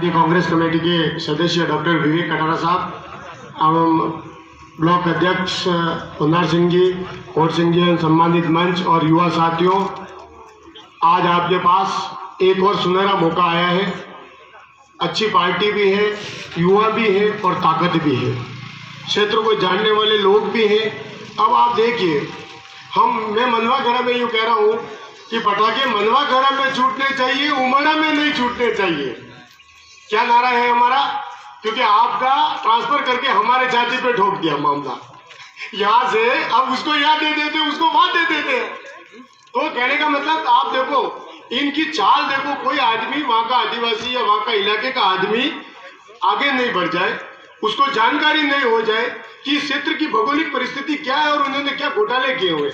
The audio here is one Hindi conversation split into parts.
भारतीय कांग्रेस कमेटी के सदस्य डॉक्टर विवेक कटारा साहब एवं ब्लॉक अध्यक्ष कुंदार सिंह जी, और सिंह जी, सम्मानित मंच और युवा साथियों, आज आपके पास एक और सुनहरा मौका आया है। अच्छी पार्टी भी है, युवा भी है और ताकत भी है, क्षेत्र को जानने वाले लोग भी हैं। अब आप देखिए, मैं मनवा घड़ा में यूँ कह रहा हूँ कि पटाखे मनवा घड़ा में छूटने चाहिए, उमड़ा में नहीं छूटने चाहिए। क्या नारा है हमारा? क्योंकि आपका ट्रांसफर करके हमारे छाती पे ठोक दिया मामला, यहाँ से अब उसको यहाँ दे देते, उसको वहां दे देते। तो कहने का मतलब आप देखो, इनकी चाल देखो। कोई आदमी वहां का आदिवासी या वहां का इलाके का आदमी आगे नहीं बढ़ जाए, उसको जानकारी नहीं हो जाए कि क्षेत्र की भौगोलिक परिस्थिति क्या है और उन्होंने क्या घोटाले किए हुए।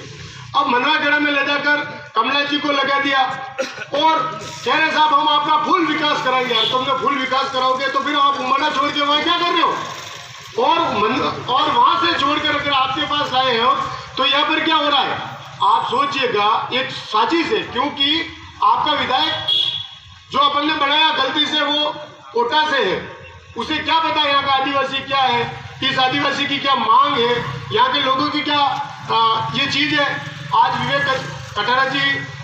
अब मनवागढ़ में ले जाकर कमला जी को लगा दिया और कह रहे साहब हम आपका फुल विकास कराएंगे। यार तुमने फुल विकास कराओगे तो फिर आप उमड़ा छोड़ के वहां क्या कर रहे हो? और वहां से छोड़कर अगर आपके पास आए हो तो यहाँ पर क्या हो रहा है आप सोचिएगा, एक साजिश है। क्योंकि आपका विधायक जो अपन ने बनाया गलती से वो कोटा से है, उसे क्या पता यहाँ का आदिवासी क्या है, इस आदिवासी की क्या मांग है, यहाँ के लोगों की क्या ये चीज है। आज विवेक कटारा जी,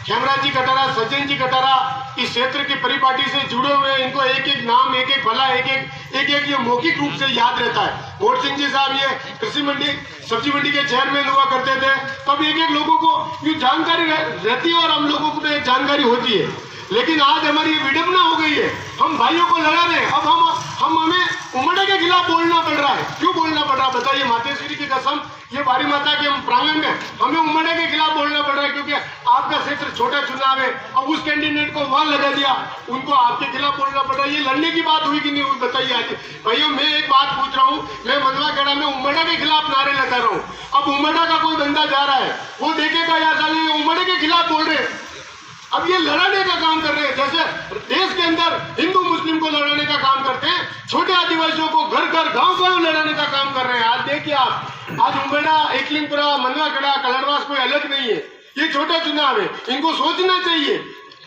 खेमरा जी कटारा, सज्जन जी कटारा इस क्षेत्र की परिपाटी से जुड़े हुए, इनको एक एक नाम, एक एक भला, एक एक ये मौखिक रूप से याद रहता है। और सिंह जी साहब ये कृषि मंडी, सब्जी मंडी के चेयरमैन हुआ करते थे, तब एक एक लोगों को ये जानकारी रहती है और हम लोगों को भी जानकारी होती है। लेकिन आज हमारी ये विडंबना हो गई है, हम भाइयों को लड़ा रहे हैं, अब हमें उमड़ा के खिलाफ बोलना पड़ रहा है। क्यों बोलना पड़ रहा है बताइए? मातेश्वरी की कसम, ये बारी माता के प्रांगण में हमें उमड़ा के खिलाफ बोलना पड़ रहा है, क्योंकि आपका क्षेत्र छोटा चुनाव है। अब उस कैंडिडेट को वहां लगा दिया, उनको आपके खिलाफ बोलना पड़ रहा है। ये लड़ने की बात हुई कि नहीं हुई बताइए? आज भाइयों मैं एक बात पूछ रहा हूँ, मैं मनवागढ़ में उमड़ा के खिलाफ नारे लगा रहा हूँ। अब उमड़ा का कोई बंदा जा रहा है, वो देखेगा यार साले उमड़े के खिलाफ बोल रहे हैं। अब ये लड़ाने का काम कर रहे हैं, जैसे देश के अंदर हिंदू मुस्लिम को लड़ाने का काम करते हैं, छोटे आदिवासियों को घर घर गांव गांव लड़ाने का काम कर रहे हैं। आज देखिए आप, आज उमड़ा, एकलिंगपुरा, मनवागढ़, कलरवास कोई अलग नहीं है, ये छोटा चुनाव है। इनको सोचना चाहिए,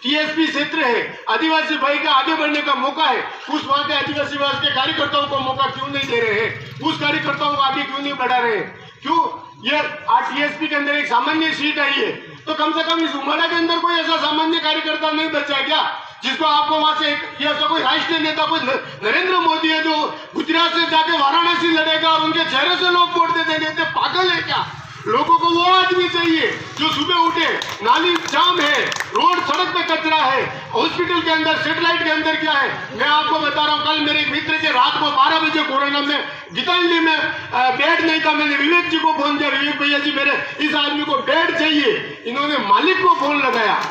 टीएसपी क्षेत्र है, आदिवासी भाई का आगे बढ़ने का मौका है। उस वहां के आदिवासी के कार्यकर्ताओं को मौका क्यों नहीं दे रहे हैं? उस कार्यकर्ताओं को आगे क्यों नहीं बढ़ा रहे हैं? क्यों ये आज टीएसपी के अंदर एक सामान्य सीट आई है, तो कम से कम इस उमड़ा के अंदर कोई ऐसा सामान्य कार्यकर्ता नहीं बचा है क्या, जिसको आपको वहां से ये ऐसा कोई राष्ट्रीय नेता, कोई नरेंद्र मोदी है जो गुजरात से जाके वाराणसी लड़ेगा और उनके चेहरे से लोग वोट दे देंगे? पागल है क्या? लोगों को वो आदमी चाहिए जो सुबह उठे, नाली जाम है, रोड सड़क पे कचरा है, हॉस्पिटल के अंदर, सेटेलाइट के अंदर क्या है। मैं आपको बता रहा हूँ, कल मेरे एक मित्र के रात को 12 बजे कोरोना में गीतांजलि में बेड नहीं था, मैंने विवेक जी को फोन किया, विवेक भैया जी मेरे इस आदमी को बेड चाहिए। इन्होंने मालिक को फोन लगाया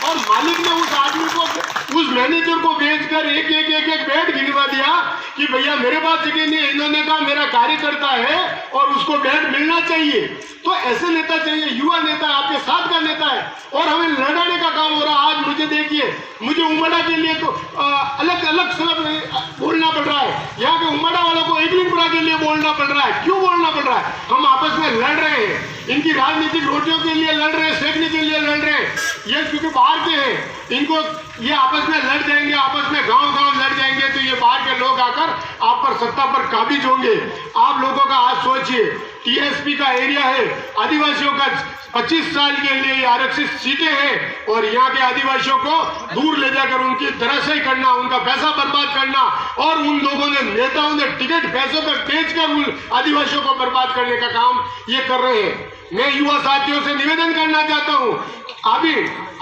और मालिक ने उस आदमी को, उस मैनेजर को भेजकर एक बेड गिनवा दिया कि भैया मेरे पास जगह नहीं है। इन्होंने कहा मेरा कार्यकर्ता है और उसको बेड मिलना चाहिए। तो ऐसे नेता चाहिए, युवा नेता आपके साथ का नेता है और हमें लड़ाने का काम हो रहा है। आज मुझे देखिए, मुझे उमड़ा के लिए तो अलग अलग शब्द बोलना पड़ रहा है, यहाँ के उमड़ा वालों को एकलिंगपुरा के लिए बोलना पड़ रहा है। क्यों बोलना पड़ रहा है? हम आपस में लड़ रहे हैं, इनकी राजनीतिक रोटियों के लिए लड़ रहे हैं, सेकने के लिए लड़ रहे हैं। ये क्योंकि बाहर के हैं, इनको ये आपस में लड़ जाएंगे, आपस में गांव गांव लड़ जाएंगे, तो ये बाहर के लोग आकर आप पर सत्ता पर काबिज होंगे। आप लोगों का आज सोचिए, टीएसपी का एरिया है, आदिवासियों का 25 साल के लिए आरक्षित सीटें हैं और यहाँ के आदिवासियों को दूर ले जाकर उनकी धराशायी करना, उनका पैसा बर्बाद करना, और उन लोगों ने, नेताओं ने टिकट पैसों पर बेचकर उन आदिवासियों को बर्बाद करने का काम ये कर रहे हैं। मैं युवा साथियों से निवेदन करना चाहता हूँ, अभी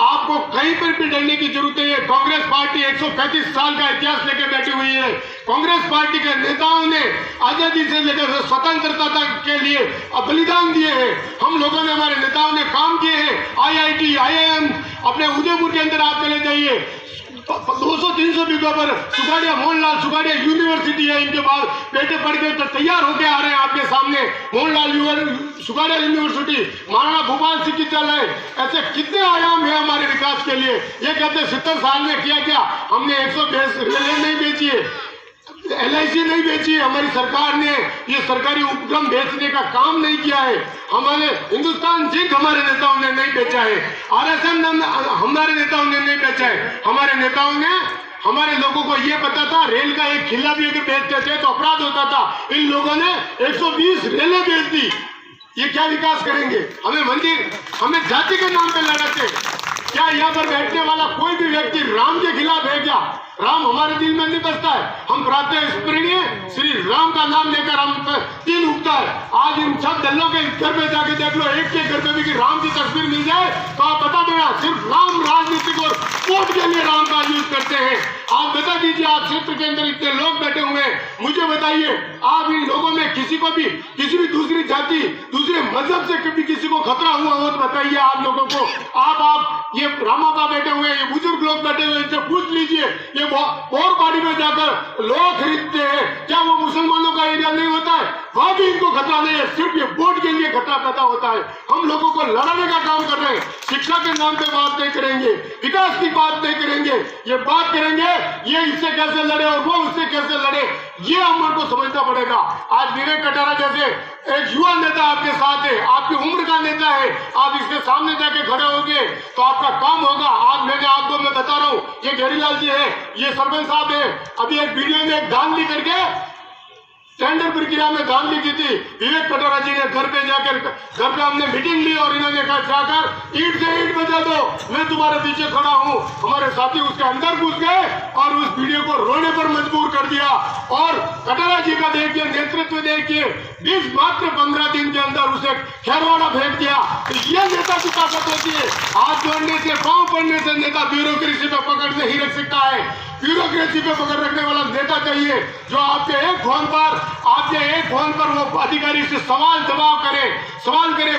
आपको कहीं पर भी डरने की जरूरत नहीं है। कांग्रेस पार्टी 135 साल का इतिहास लेकर बैठी हुई है। कांग्रेस पार्टी के नेताओं ने आजादी से लेकर स्वतंत्रता के लिए बलिदान दिए हैं। हम लोगों ने, हमारे नेताओं ने काम किए हैं। IIT, IIM, अपने उदयपुर के अंदर आप चले जाइए, 200-300 बीघा पर सुगाड़िया, मोहनलाल सुगाड़िया यूनिवर्सिटी है, इनके बाद बेटे पढ़ के तो तैयार होके आ रहे हैं आपके सामने। मोहनलाल सुगाड़िया यूनिवर्सिटी, महाराणा भूपाल चिकित्सालय, ऐसे कितने आयाम है हमारे विकास के लिए। ये कहते 70 साल में किया क्या? हमने 120 रेलें नहीं बेची है, LIC नहीं बेची है, हमारी सरकार ने ये सरकारी उपक्रम बेचने का काम नहीं किया है। हमारे हिंदुस्तान जिंक हमारे नेताओं ने नहीं बेचा है, RSM हमारे नेताओं ने नहीं बेचा है। हमारे नेताओं ने हमारे लोगों को ये पता था रेल का एक खिल्ला भी अगर बेचते थे तो अपराध होता था। इन लोगों ने 120 रेलें बेच दी। ये क्या विकास करेंगे? हमें मंदिर, हमें जाति के नाम पे लड़ाते। क्या यहाँ पर बैठने वाला कोई भी व्यक्ति राम के खिलाफ है क्या? राम हमारे दिल में नहीं बसता है। हम प्रातः स्मरणीय श्री राम का नाम लेकर हम दिल उगता है। आज इन सब दलों के घर पे जाके देख लो, एक के घर पे भी कि राम की तस्वीर मिल जाए तो आप बता देना सिर्फ राम राजनीतिक और वोट के लिए राम का यूज करते हैं। आप बता दीजिए, आप क्षेत्र के अंदर इतने लोग बैठे हुए हैं, मुझे बताइए आप इन लोगों में किसी को भी किसी भी दूसरी जाति दूसरे मजहब से कभी किसी को खतरा हुआ हो तो बताइए आप लोगों को। आप ये रामापा बैठे हुए हैं, ये बुजुर्ग लोग बैठे हुए हैं, इनसे पूछ लीजिए ये और बाड़ी में जाकर लोग खरीदते हैं, क्या वो मुसलमानों का एरिया नहीं होता है? वहां भी इनको खतरा नहीं है, सिर्फ ये वोट के लिए खतरा पैदा होता है। हम लोगों को लड़ाने का काम कर रहे हैं। शिक्षा के नाम पे बात नहीं करेंगे, विकास की बात नहीं करेंगे, ये बात करेंगे ये इससे कैसे लड़े और वो उससे कैसे लड़े, ये हम को समझना पड़ेगा। आज विवेक कटारा जैसे एक युवा नेता आपके साथ है, आपकी उम्र का नेता है, आप इसके सामने जाके खड़े होंगे तो आपका काम होगा। आज मैंने आपको मैं बता रहा हूँ, ये घेरीलाल जी है, ये सरपंच साहब है, अभी एक वीडियो में एक धांधली करके टेंडर प्रक्रिया में धांधली की थी। विवेक कटारा जी ने घर पे जाकर घर पे हमने मीटिंग ली और इन्होंने कहा जाकर ईंट से ईंट बजा दो, मैं तुम्हारे पीछे खड़ा हूँ। हमारे साथी उसके अंदर घुस गए और उस वीडियो को रोने पर मजबूर कर दिया। और कटारा जी का देखिए नेतृत्व देखिए, 15 दिन के अंदर उसे खेरवाड़ा फेंक दिया। तो ये नेता की ताकत होती है। हाथ जोड़ने से पांव पड़ने से नेता ब्यूरोक्रेसी पे पकड़ नहीं रख सकता है। ब्यूरोक्रेसी पे पकड़ रखने वाला नेता चाहिए जो आपके एक फोन पर वो अधिकारी से सवाल जवाब करे,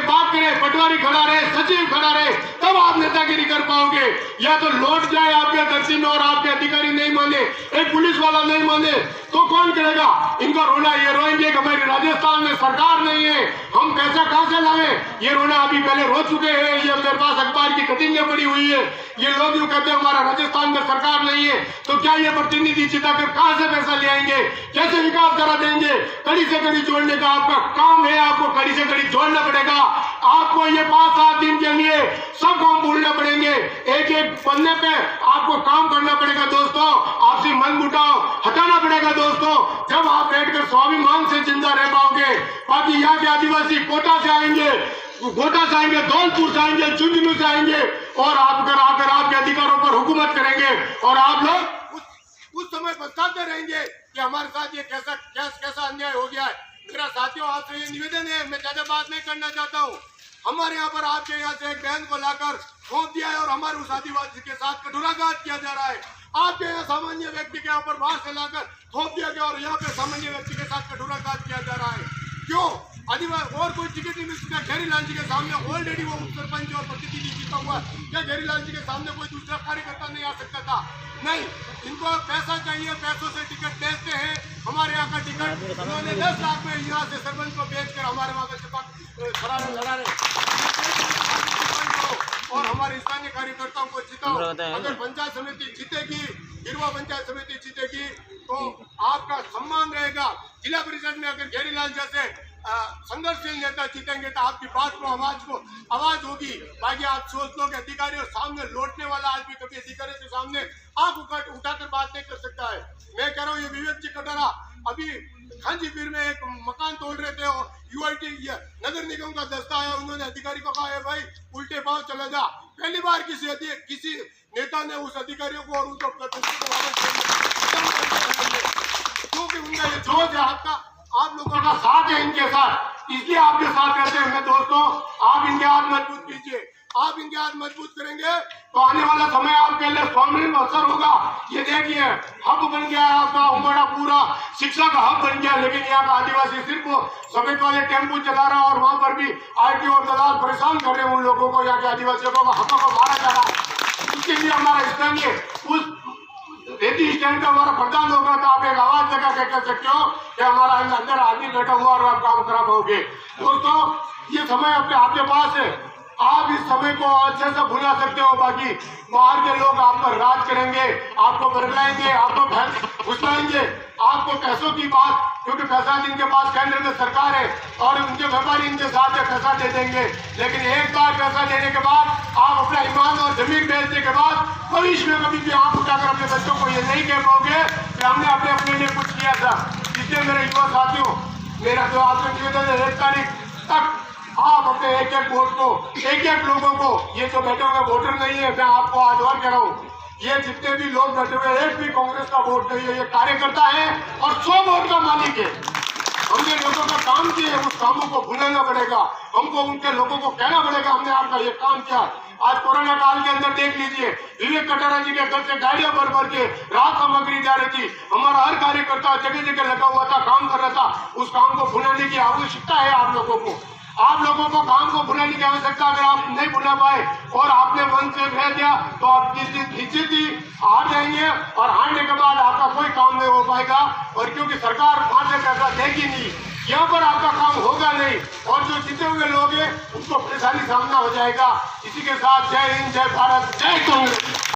बात करे, पटवारी खड़ा रहे, सचिव खड़ा रहे, तब आप नेतागिरी कर पाओगे। या तो लौट जाए आपके धरती में और आपके अधिकारी नहीं माने, एक पुलिस वाला नहीं माने तो कौन करेगा? इनका रोना ये रोएंगे कि हमारी राजस्थान में सरकार नहीं है, हम पैसा कहां से लाएं? ये रोना अभी पहले रो चुके हैं। ये मेरे पास अखबार की कटिंगें पड़ी हुई है। ये लोग यूं कहते हैं हमारा राजस्थान में सरकार नहीं है, तो क्या ये प्रतिनिधि जिताकर कहां से पैसा ले आएंगे? कैसे विकास करा देंगे? कड़ी से कड़ी जोड़ने का आपका काम है, आपको कड़ी से कड़ी जोड़ना पड़ेगा। आपको ये 5-7 दिन के लिए सब काम भूलना पड़ेंगे, एक एक पन्ने पे आपको काम करना पड़ेगा दोस्तों। आपसी मन मुटाव हटाना पड़ेगा दोस्तों, जब आप बैठकर स्वाभिमान से जिंदा रह पाओगे। बाकी यहाँ के आदिवासी कोटा से आएंगे, धौलपुर से आएंगे, झुंझुनू से आएंगे और आप आकर आपके अधिकारों पर हुकूमत करेंगे और आप लोग उस समय पछताते रहेंगे कि हमारे साथ ये कैसा अन्याय हो गया है। मेरा साथियों आपसे ये निवेदन है, मैं ज्यादा बात नहीं करना चाहता हूँ। हमारे यहाँ पर आपके यहाँ से एक बहन को लाकर सौंप दिया है और हमारे उस आदिवासी के साथ कठोराघात किया जा रहा है। आपके यहाँ सामान्य व्यक्ति के यहाँ पर बाहर से लाकर सौंप दिया गया और यहाँ पे सामान्य व्यक्ति के साथ कठोराघात किया जा रहा है। क्यों? आदिवासी और कोई टिकट नहीं मिल सकता। घेरीलाल जी के सामने ऑलरेडी वो सरपंच और प्रतिनिधि जीता हुआ, क्या घेरीलाल जी के सामने कोई दूसरा कार्यकर्ता नहीं आ सकता था? नहीं, इनको पैसा चाहिए, पैसों से टिकट बेचते हैं। हमारे यहाँ का टिकट उन्होंने 10 लाख में यहाँ से सरपंच को बेचकर हमारे वहाँ का खड़ा लड़ा रहे और हमारे स्थानीय कार्यकर्ताओं को जिताओ। अगर पंचायत समिति जीतेगी, गिरवा पंचायत समिति जीतेगी तो आपका सम्मान रहेगा। जिला परिषद में अगर घेरीलाल जैसे संघर्षशील नेता जीतेंगे तो आपकी बात को आवाज होगी। बाकी आप सोच लो कि अधिकारी और सामने लौटने वाला आदमी कभी अधिकारी के सामने आंख उठाकर बात नहीं कर सकता है। मैं कह रहा हूँ ये विवेक जी कटारा अभी खांजीपीर में एक मकान तोड़ रहे थे और UIT नगर निगम का दस्ता आया, उन्होंने अधिकारी को कहा है भाई उल्टे पांव चला जा। पहली बार किसी नेता ने उस अधिकारियों को और उनको क्योंकि उनका ये जोश है, आपका आप लोगों का साथ है इनके साथ, इसलिए आपके साथ रहते हैं। मैं दोस्तों आप इनके हाथ मजबूत कीजिए, आप इनके हाथ मजबूत करेंगे तो आने वाला समय आपके लिए स्वावलंबन अवसर होगा। ये देखिए हब बन गया है आपका उमड़ा, पूरा शिक्षा का हब बन गया, लेकिन यहाँ का आदिवासी सिर्फ सफेद वाले टेम्पू चला रहा है और वहां पर भी IT और दलाल परेशान कर रहे हैं उन लोगों को। यहाँ के आदिवासियों को हकों को मारा जा रहा है। इसके लिए हमारा स्थानीय उस रेती स्टैंड का हमारा प्रधान होगा तो आप एक आवाज लगा के कह सकते हो कि हमारा अंदर आदमी बैठा हुआ और आप काम करा पाओगे। दोस्तों ये समय आपके पास है, आप इस समय को अच्छे से भुला सकते हो। बाकी बाहर के लोग आप पर राज करेंगे, आपको बरगलाएंगे, आपको घुसलाएंगे, आपको पैसों की बात, क्योंकि पैसा जिनके पास केंद्र में सरकार है और उनके व्यापारी इनके साथ पैसा दे देंगे, लेकिन एक बार पैसा देने के बाद आप अपना ईमान और जमीन बेचने के बाद भविष्य में कभी भी आंख उठाकर अपने बच्चों को ये नहीं कह पाओगे कि हमने अपने लिए कुछ किया था। इसलिए मेरे युवा साथियों, मेरा जो आपसे निवेदन है, 1 तारीख तक आप अपने एक वोट को, एक लोगों को, ये जो बैठे हुए वोटर नहीं है, मैं आपको आज और कह रहा हूँ, ये जितने भी लोग बैठे हुए, एक भी कांग्रेस का वोट नहीं है, ये कार्यकर्ता है और 100 वोट का मालिक है। हमने लोगों का काम किए, उस कामों को भूलना पड़ेगा, हमको उनके लोगों को कहना पड़ेगा हमने आपका ये काम किया। आज कोरोना काल के अंदर देख लीजिए, विवेक कटारा जी के घर से गाड़ियां भर के राहत सामग्री जा रही थी, हमारा हर कार्यकर्ता जगह जगह लगा हुआ था, काम कर रहा था। उस काम को भुलाने की आवश्यकता है आप लोगों को काम को भुलाने की आवश्यकता। अगर आप नहीं भुला पाए और आपने मन से कह दिया तो आप जिस दिन निश्चित ही हार जाएंगे और हारने के बाद आपका कोई काम नहीं हो पाएगा। और क्योंकि सरकार वहां से पैसा देगी नहीं, यहाँ पर आपका काम होगा नहीं और जो जीते हुए लोग हैं उनको परेशानी सामना हो जाएगा। इसी के साथ जय हिंद, जय भारत, जय कांग्रेस।